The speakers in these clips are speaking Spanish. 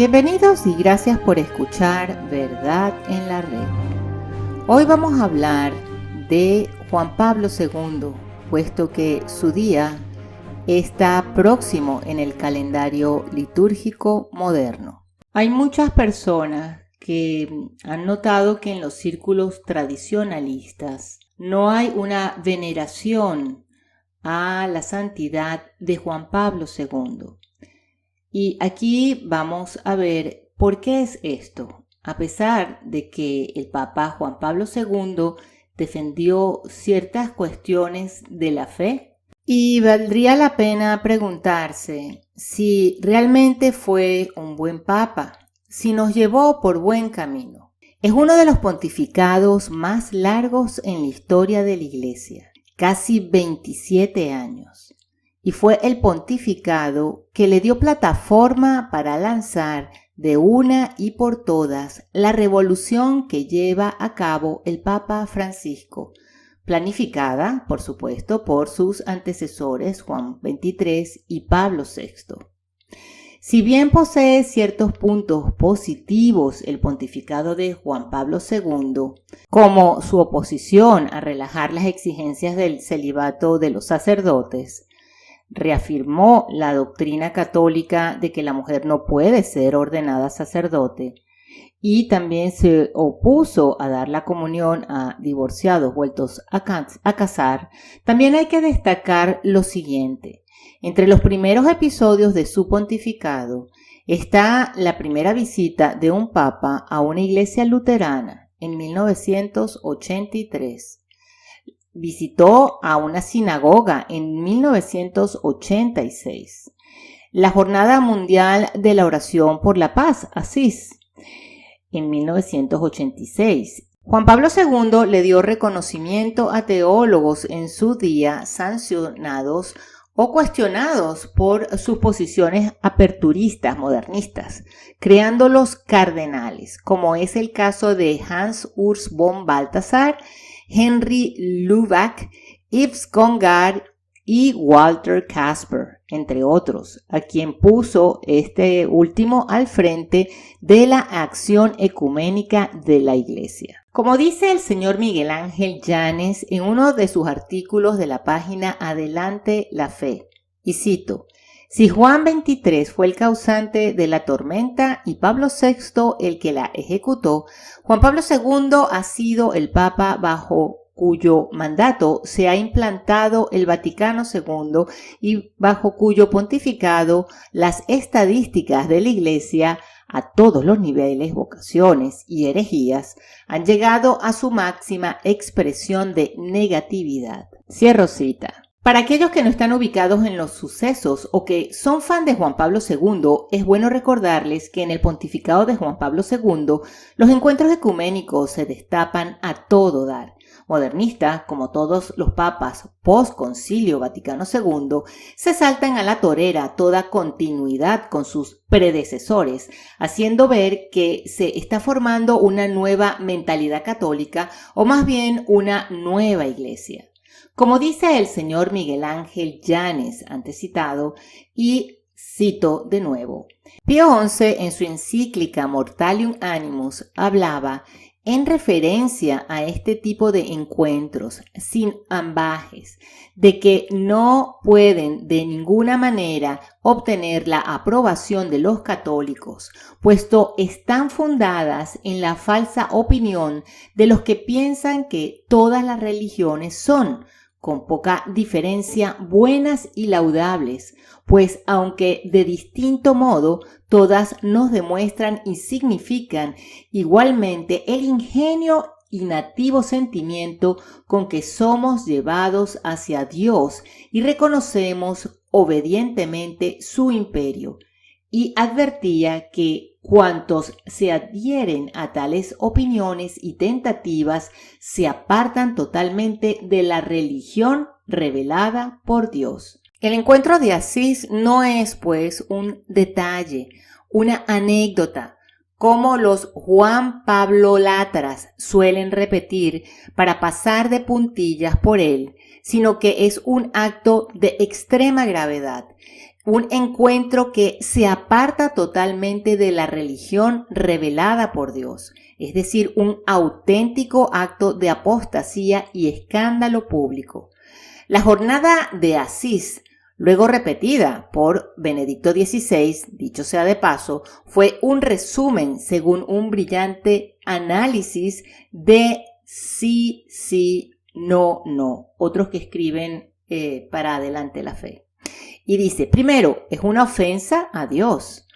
Bienvenidos y gracias por escuchar Verdad en la Red. Hoy vamos a hablar de Juan Pablo II, puesto que su día está próximo en el calendario litúrgico moderno. Hay muchas personas que han notado que en los círculos tradicionalistas no hay una veneración a la santidad de Juan Pablo II. Y aquí vamos a ver por qué es esto. A pesar de que el Papa Juan Pablo II defendió ciertas cuestiones de la fe, y valdría la pena preguntarse si realmente fue un buen Papa, si nos llevó por buen camino. Es uno de los pontificados más largos en la historia de la Iglesia, casi 27 años. Y fue el pontificado que le dio plataforma para lanzar de una y por todas la revolución que lleva a cabo el Papa Francisco, planificada, por supuesto, por sus antecesores Juan XXIII y Pablo VI. Si bien posee ciertos puntos positivos el pontificado de Juan Pablo II, como su oposición a relajar las exigencias del celibato de los sacerdotes, reafirmó la doctrina católica de que la mujer no puede ser ordenada sacerdote y también se opuso a dar la comunión a divorciados vueltos a casar, también hay que destacar lo siguiente. Entre los primeros episodios de su pontificado está la primera visita de un papa a una iglesia luterana en 1983. Visitó a una sinagoga en 1986. La Jornada Mundial de la Oración por la Paz, Asís, en 1986. Juan Pablo II le dio reconocimiento a teólogos en su día sancionados o cuestionados por sus posiciones aperturistas, modernistas, creándolos cardenales, como es el caso de Hans Urs von Balthasar, Henry Lubac, Yves Congar y Walter Kasper, entre otros, a quien puso este último al frente de la acción ecuménica de la Iglesia. Como dice el señor Miguel Ángel Llanes en uno de sus artículos de la página Adelante la Fe, y cito: si Juan XXIII fue el causante de la tormenta y Pablo VI el que la ejecutó, Juan Pablo II ha sido el Papa bajo cuyo mandato se ha implantado el Vaticano II y bajo cuyo pontificado las estadísticas de la Iglesia a todos los niveles, vocaciones y herejías han llegado a su máxima expresión de negatividad. Cierro cita. Para aquellos que no están ubicados en los sucesos o que son fan de Juan Pablo II, es bueno recordarles que en el pontificado de Juan Pablo II, los encuentros ecuménicos se destapan a todo dar. Modernistas, como todos los papas post-concilio Vaticano II, se saltan a la torera toda continuidad con sus predecesores, haciendo ver que se está formando una nueva mentalidad católica o más bien una nueva iglesia. Como dice el señor Miguel Ángel Llanes, antes citado, y cito de nuevo, Pío XI en su encíclica Mortalium Animus hablaba en referencia a este tipo de encuentros sin ambajes, de que no pueden de ninguna manera obtener la aprobación de los católicos, puesto están fundadas en la falsa opinión de los que piensan que todas las religiones son, con poca diferencia, buenas y laudables, pues aunque de distinto modo, todas nos demuestran y significan igualmente el ingenio y nativo sentimiento con que somos llevados hacia Dios y reconocemos obedientemente su imperio. Y advertía que cuantos se adhieren a tales opiniones y tentativas se apartan totalmente de la religión revelada por Dios. El encuentro de Asís no es, pues, un detalle, una anécdota, como los Juan Pablo Latras suelen repetir para pasar de puntillas por él, sino que es un acto de extrema gravedad. un encuentro que se aparta totalmente de la religión revelada por Dios, es decir, un auténtico acto de apostasía y escándalo público. La jornada de Asís, luego repetida por Benedicto XVI, dicho sea de paso, fue un resumen según un brillante análisis de sí, sí, no, no, otros que escriben para adelante la fe. Y dice, primero, es una ofensa a Dios.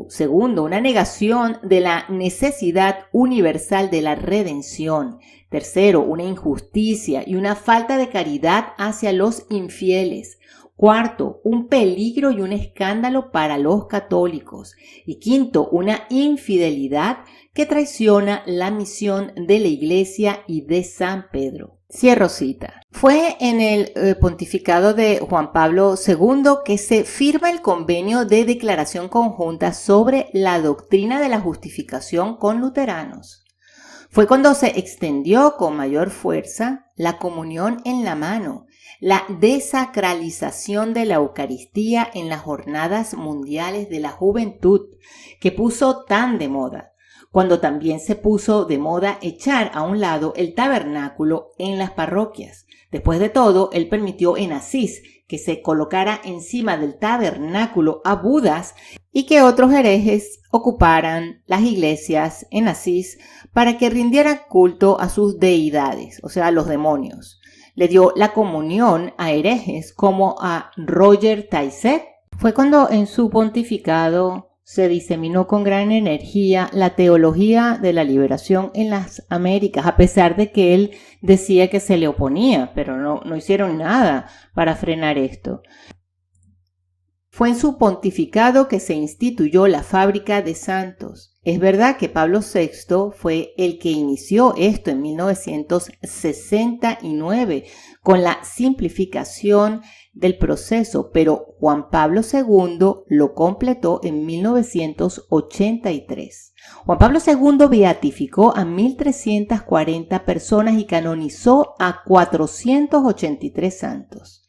Segundo, una negación de la necesidad universal de la redención. Tercero, una injusticia y una falta de caridad hacia los infieles. Cuarto, un peligro y un escándalo para los católicos. Y quinto, una infidelidad que traiciona la misión de la Iglesia y de San Pedro. Cierro cita. Fue en el pontificado de Juan Pablo II que se firma el convenio de declaración conjunta sobre la doctrina de la justificación con luteranos. Fue cuando se extendió con mayor fuerza la comunión en la mano, la desacralización de la Eucaristía en las Jornadas Mundiales de la Juventud, que puso tan de moda, cuando también se puso de moda echar a un lado el tabernáculo en las parroquias. Después de todo, él permitió en Asís que se colocara encima del tabernáculo a Budas y que otros herejes ocuparan las iglesias en Asís para que rindieran culto a sus deidades, o sea, a los demonios. Le dio la comunión a herejes como a Roger Taizé. Fue cuando en su pontificado se diseminó con gran energía la teología de la liberación en las Américas, a pesar de que él decía que se le oponía, pero no hicieron nada para frenar esto. Fue en su pontificado que se instituyó la fábrica de santos. Es verdad que Pablo VI fue el que inició esto en 1969 con la simplificación del proceso, pero Juan Pablo II lo completó en 1983. Juan Pablo II beatificó a 1.340 personas y canonizó a 483 santos,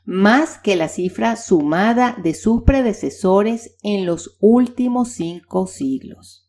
más que la cifra sumada de sus predecesores en los últimos 5 siglos.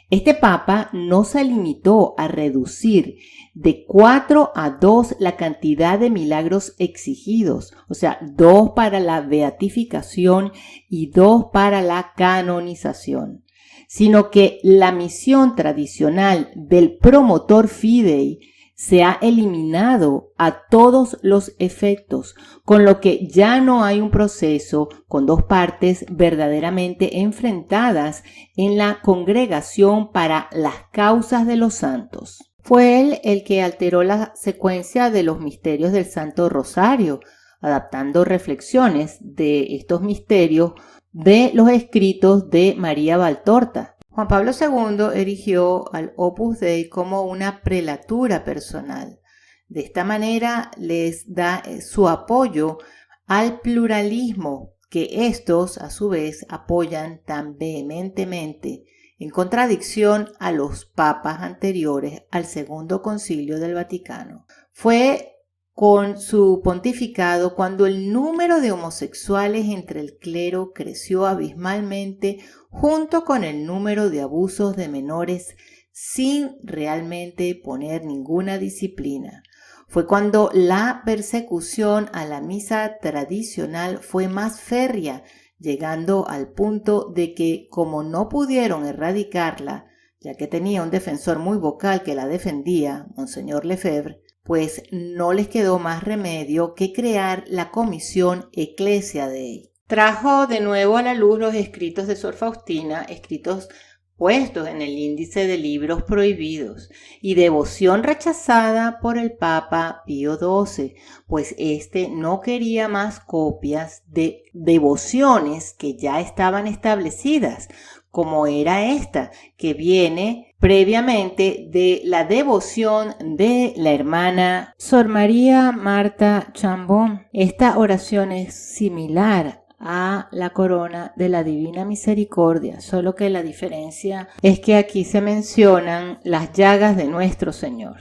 Este papa no se limitó a reducir de 4 a 2 la cantidad de milagros exigidos, o sea, 2 para la beatificación y 2 para la canonización, sino que la misión tradicional del promotor fidei se ha eliminado a todos los efectos, con lo que ya no hay un proceso con 2 partes verdaderamente enfrentadas en la congregación para las causas de los santos. Fue él el que alteró la secuencia de los misterios del Santo Rosario, adaptando reflexiones de estos misterios de los escritos de María Valtorta. Juan Pablo II erigió al Opus Dei como una prelatura personal. De esta manera les da su apoyo al pluralismo que estos, a su vez, apoyan tan vehementemente, en contradicción a los papas anteriores al Segundo Concilio del Vaticano. Fue con su pontificado cuando el número de homosexuales entre el clero creció abismalmente junto con el número de abusos de menores sin realmente poner ninguna disciplina. Fue cuando la persecución a la misa tradicional fue más férrea, llegando al punto de que, como no pudieron erradicarla, ya que tenía un defensor muy vocal que la defendía, Monseñor Lefebvre, pues no les quedó más remedio que crear la Comisión Ecclesia Dei. Trajo de nuevo a la luz los escritos de Sor Faustina, escritos puestos en el índice de libros prohibidos, y devoción rechazada por el Papa Pío XII, pues éste no quería más copias de devociones que ya estaban establecidas, como era esta, que viene previamente de la devoción de la hermana Sor María Marta Chambon. Esta oración es similar a la corona de la Divina Misericordia, solo que la diferencia es que aquí se mencionan las llagas de nuestro Señor.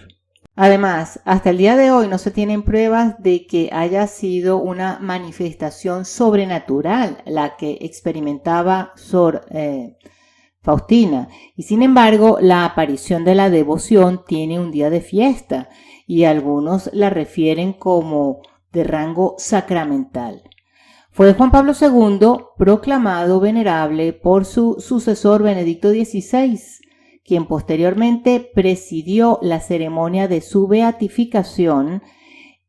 Además, hasta el día de hoy no se tienen pruebas de que haya sido una manifestación sobrenatural la que experimentaba Sor Faustina, y sin embargo la aparición de la devoción tiene un día de fiesta y algunos la refieren como de rango sacramental. Fue Juan Pablo II proclamado venerable por su sucesor Benedicto XVI, quien posteriormente presidió la ceremonia de su beatificación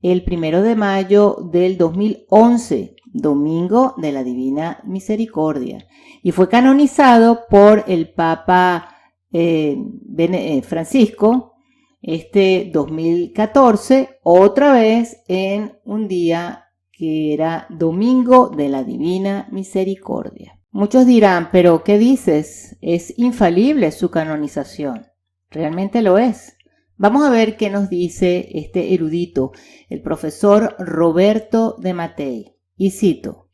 el 1 de mayo del 2011, Domingo de la Divina Misericordia, y fue canonizado por el Papa Francisco este 2014, otra vez en un día que era Domingo de la Divina Misericordia. Muchos dirán, pero ¿qué dices? Es infalible su canonización. Realmente lo es. Vamos a ver qué nos dice este erudito, el profesor Roberto de Mattei. Y cito: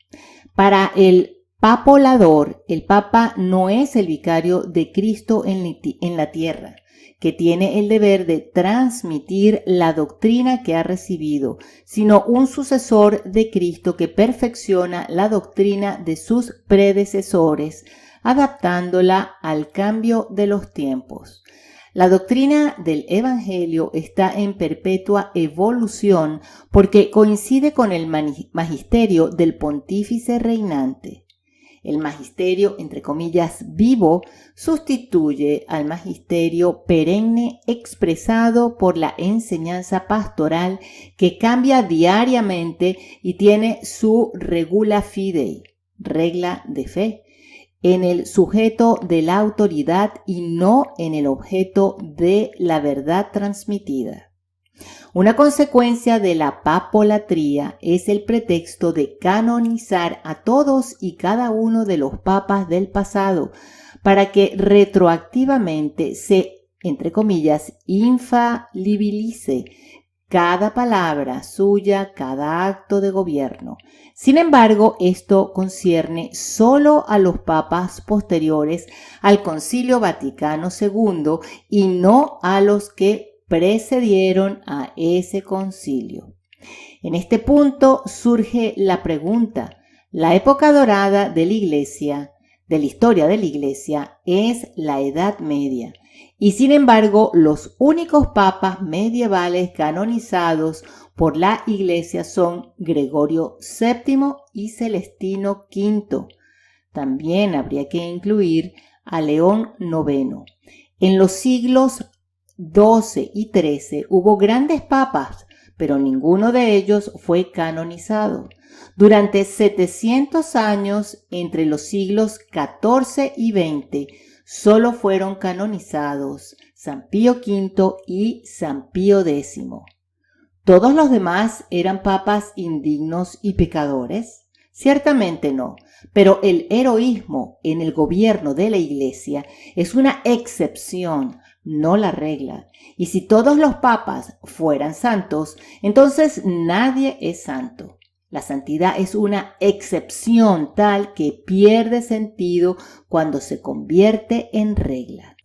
para el papolador, el Papa no es el vicario de Cristo en la tierra, que tiene el deber de transmitir la doctrina que ha recibido, sino un sucesor de Cristo que perfecciona la doctrina de sus predecesores, adaptándola al cambio de los tiempos. La doctrina del Evangelio está en perpetua evolución porque coincide con el magisterio del pontífice reinante. El magisterio, entre comillas, vivo, sustituye al magisterio perenne expresado por la enseñanza pastoral que cambia diariamente y tiene su regula fidei, regla de fe, en el sujeto de la autoridad y no en el objeto de la verdad transmitida. Una consecuencia de la papolatría es el pretexto de canonizar a todos y cada uno de los papas del pasado para que retroactivamente se, entre comillas, infalibilice cada palabra suya, cada acto de gobierno. Sin embargo, esto concierne solo a los papas posteriores al Concilio Vaticano II y no a los que precedieron a ese concilio. En este punto surge la pregunta: la época dorada de la Iglesia, de la historia de la Iglesia, es la Edad Media, y sin embargo los únicos papas medievales canonizados por la Iglesia son Gregorio VII y Celestino V. También habría que incluir a León IX. En los siglos XII y XIII hubo grandes papas, pero ninguno de ellos fue canonizado. Durante 700 años, entre los siglos XIV y XX, solo fueron canonizados San Pío V y San Pío X. ¿Todos los demás eran papas indignos y pecadores? Ciertamente no, pero el heroísmo en el gobierno de la Iglesia es una excepción, no la regla. Y si todos los papas fueran santos, entonces nadie es santo. La santidad es una excepción tal que pierde sentido cuando se convierte en regla.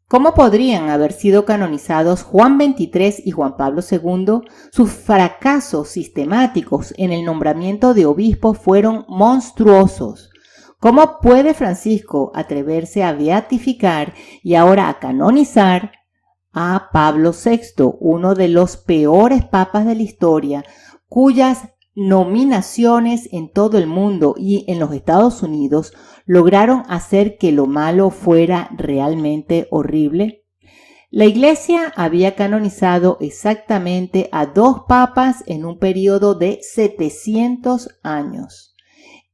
¿Cómo podrían haber sido canonizados Juan XXIII y Juan Pablo II? Sus fracasos sistemáticos en el nombramiento de obispos fueron monstruosos. ¿Cómo puede Francisco atreverse a beatificar y ahora a canonizar a Pablo VI, uno de los peores papas de la historia, cuyas nominaciones en todo el mundo y en los Estados Unidos lograron hacer que lo malo fuera realmente horrible? La Iglesia había canonizado exactamente a 2 papas en un periodo de 700 años.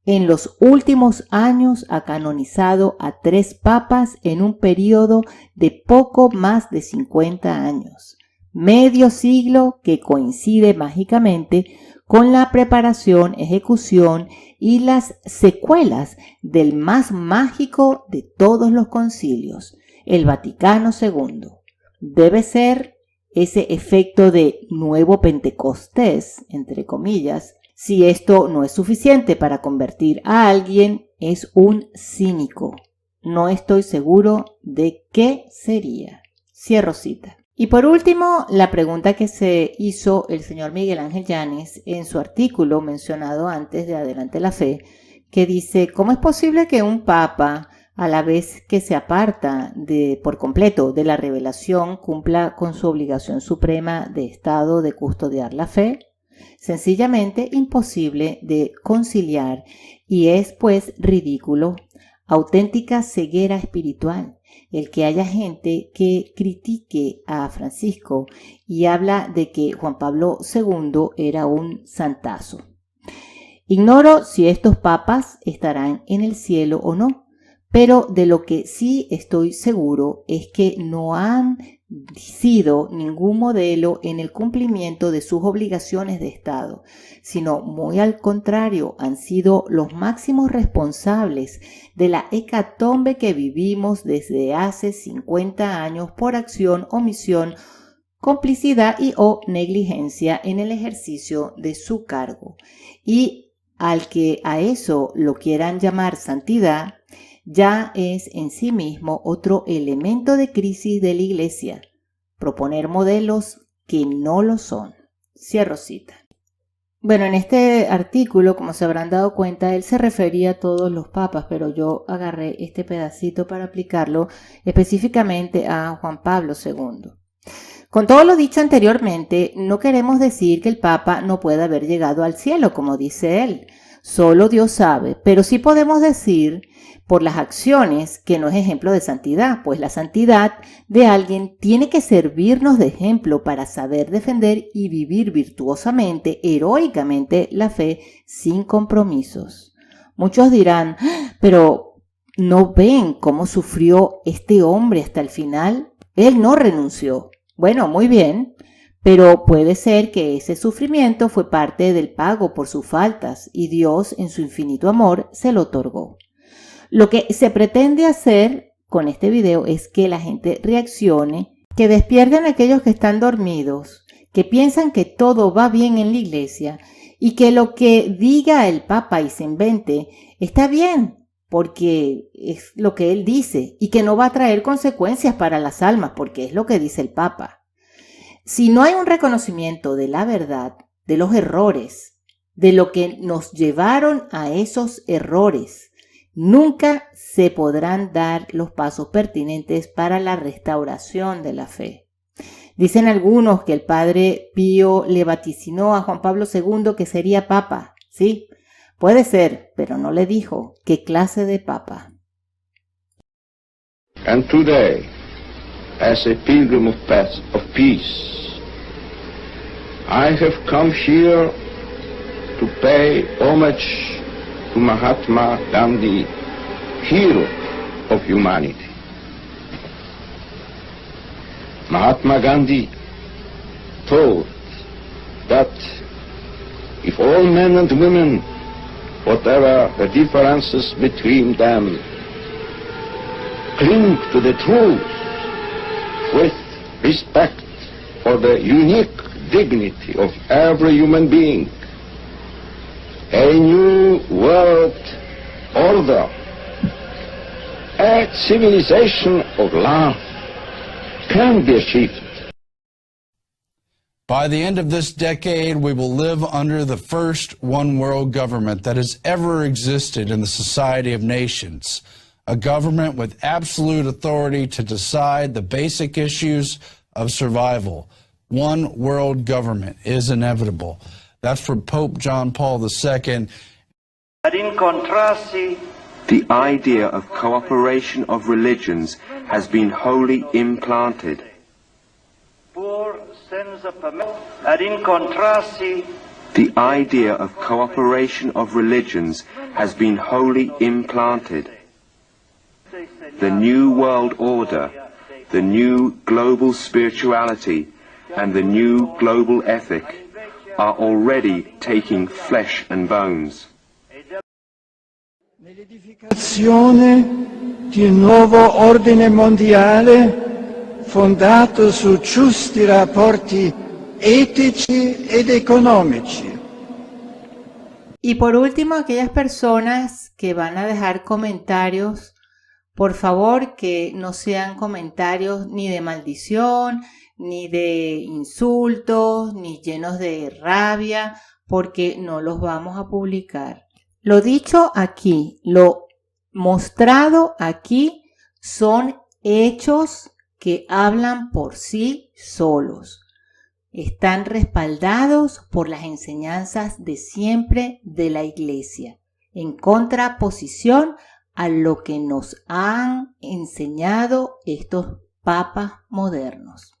En los últimos años ha canonizado a 3 papas en un periodo de poco más de 50 años. Medio siglo que coincide mágicamente con la preparación, ejecución y las secuelas del más mágico de todos los concilios, el Vaticano II. Debe ser ese efecto de nuevo Pentecostés, entre comillas. Si esto no es suficiente para convertir a alguien, es un cínico. No estoy seguro de qué sería. Cierro cita. Y por último, la pregunta que se hizo el señor Miguel Ángel Yáñez en su artículo mencionado antes de Adelante la Fe, que dice: ¿cómo es posible que un papa, a la vez que se aparta por completo de la revelación, cumpla con su obligación suprema de Estado de custodiar la fe? Sencillamente imposible de conciliar, y es pues ridículo, auténtica ceguera espiritual, el que haya gente que critique a Francisco y habla de que Juan Pablo II era un santazo. Ignoro si estos papas estarán en el cielo o no, pero de lo que sí estoy seguro es que no han sido ningún modelo en el cumplimiento de sus obligaciones de Estado, sino muy al contrario, han sido los máximos responsables de la hecatombe que vivimos desde hace 50 años por acción, omisión, complicidad y o negligencia en el ejercicio de su cargo. Y al que a eso lo quieran llamar santidad, ya es en sí mismo otro elemento de crisis de la Iglesia, proponer modelos que no lo son. Cierro cita. Bueno, en este artículo, como se habrán dado cuenta, él se refería a todos los papas, pero yo agarré este pedacito para aplicarlo específicamente a Juan Pablo II. Con todo lo dicho anteriormente, no queremos decir que el Papa no pueda haber llegado al cielo, como dice él. Solo Dios sabe, pero sí podemos decir por las acciones que no es ejemplo de santidad, pues la santidad de alguien tiene que servirnos de ejemplo para saber defender y vivir virtuosamente, heroicamente la fe sin compromisos. Muchos dirán, pero ¿no ven cómo sufrió este hombre hasta el final? Él no renunció. Bueno, muy bien, pero puede ser que ese sufrimiento fue parte del pago por sus faltas y Dios en su infinito amor se lo otorgó. Lo que se pretende hacer con este video es que la gente reaccione, que despierten a aquellos que están dormidos, que piensan que todo va bien en la iglesia y que lo que diga el Papa y se invente está bien, porque es lo que él dice y que no va a traer consecuencias para las almas, porque es lo que dice el Papa. Si no hay un reconocimiento de la verdad, de los errores, de lo que nos llevaron a esos errores, nunca se podrán dar los pasos pertinentes para la restauración de la fe. Dicen algunos que el padre Pío le vaticinó a Juan Pablo II que sería papa. Sí, puede ser, pero no le dijo qué clase de papa. And today, as a pilgrim of peace, I have come here to pay homage to Mahatma Gandhi, hero of humanity. Mahatma Gandhi taught that if all men and women, whatever the differences between them, cling to the truth with respect for the unique dignity of every human being, a new world order, a civilization of love can be achieved. By the end of this decade, we will live under the first one-world government that has ever existed in the Society of Nations, a government with absolute authority to decide the basic issues of survival. One world government is inevitable. That's from Pope John Paul II. The idea of cooperation of religions has been wholly implanted. The idea of cooperation of religions has been wholly implanted. The new world order, the new global spirituality, and the new global ethic are already taking flesh and bones. Nell'edificazione di un nuovo ordine mondiale fondato su giusti rapporti etici ed economici. Y por último, aquellas personas que van a dejar comentarios, por favor que no sean comentarios ni de maldición, ni de insultos, ni llenos de rabia, porque no los vamos a publicar. Lo dicho aquí, lo mostrado aquí son hechos que hablan por sí solos. Están respaldados por las enseñanzas de siempre de la Iglesia, en contraposición a lo que nos han enseñado estos papas modernos.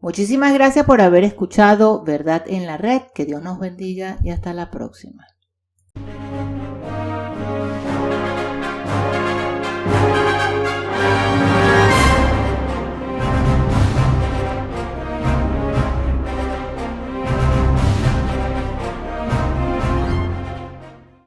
Muchísimas gracias por haber escuchado Verdad en la Red. Que Dios nos bendiga y hasta la próxima.